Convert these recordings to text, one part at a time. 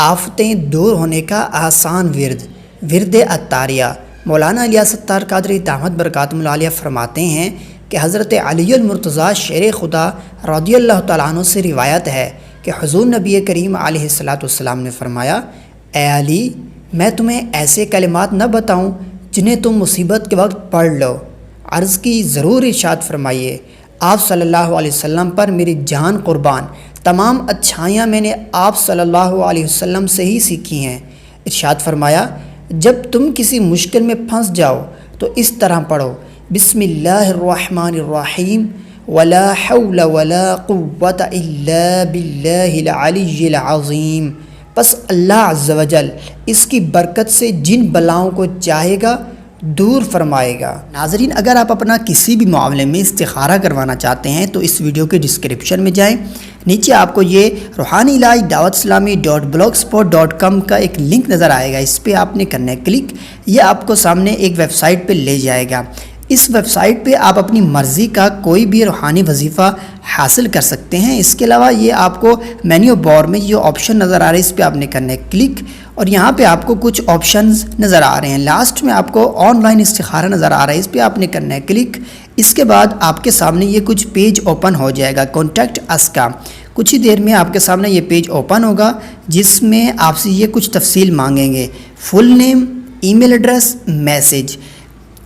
آفتیں دور ہونے کا آسان ورد عطاریہ۔ مولانا الیاس ستار قادری دامت برکاتہ العالیہ فرماتے ہیں کہ حضرت علی المرتضیٰ شیر خدا رضی اللہ تعالیٰ عنہ سے روایت ہے کہ حضور نبی کریم علیہ السلام نے فرمایا، اے علی، میں تمہیں ایسے کلمات نہ بتاؤں جنہیں تم مصیبت کے وقت پڑھ لو؟ عرض کی ضرور ارشاد فرمائیے۔ آپ صلی اللہ علیہ وسلم پر میری جان قربان، تمام اچھائیاں میں نے آپ صلی اللہ علیہ وسلم سے ہی سیکھی ہیں۔ ارشاد فرمایا، جب تم کسی مشکل میں پھنس جاؤ تو اس طرح پڑھو، بسم اللہ الرحمن الرحیم، ولا حول ولا قوة الا باللہ العلی العظیم۔ پس اللہ عز و جل اس کی برکت سے جن بلاؤں کو چاہے گا دور فرمائے گا۔ ناظرین، اگر آپ اپنا کسی بھی معاملے میں استخارہ کروانا چاہتے ہیں تو اس ویڈیو کے ڈسکرپشن میں جائیں، نیچے آپ کو یہ روحانی علاج دعوت اسلامی .blogspot.com کا ایک لنک نظر آئے گا، اس پہ آپ نے کرنا ہے کلک۔ یہ آپ کو سامنے ایک ویب سائٹ پہ لے جائے گا۔ اس ویب سائٹ پہ آپ اپنی مرضی کا کوئی بھی روحانی وظیفہ حاصل کر سکتے ہیں۔ اس کے علاوہ یہ آپ کو مینیو بار میں یہ آپشن نظر آ رہے ہیں، اس پہ آپ نے کرنا ہے کلک، اور یہاں پہ آپ کو کچھ آپشنز نظر آ رہے ہیں۔ لاسٹ میں آپ کو آن لائن استخارہ نظر آ رہا ہے، اس پہ آپ نے کرنا ہے کلک۔ اس کے بعد آپ کے سامنے یہ کچھ پیج اوپن ہو جائے گا کانٹیکٹ اس کا۔ کچھ ہی دیر میں آپ کے سامنے یہ پیج اوپن ہوگا جس میں آپ سے یہ کچھ تفصیل مانگیں گے، فل نیم، ای میل ایڈریس، میسج۔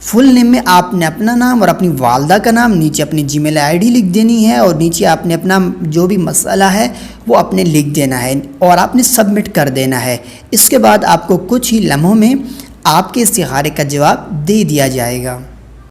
فل نیم میں آپ نے اپنا نام اور اپنی والدہ کا نام، نیچے اپنی جی میل آئی ڈی لکھ دینی ہے، اور نیچے آپ نے اپنا جو بھی مسئلہ ہے وہ آپ نے لکھ دینا ہے اور آپ نے سبمٹ کر دینا ہے۔ اس کے بعد آپ کو کچھ ہی لمحوں میں آپ کے استخارے کا جواب دے دیا جائے گا۔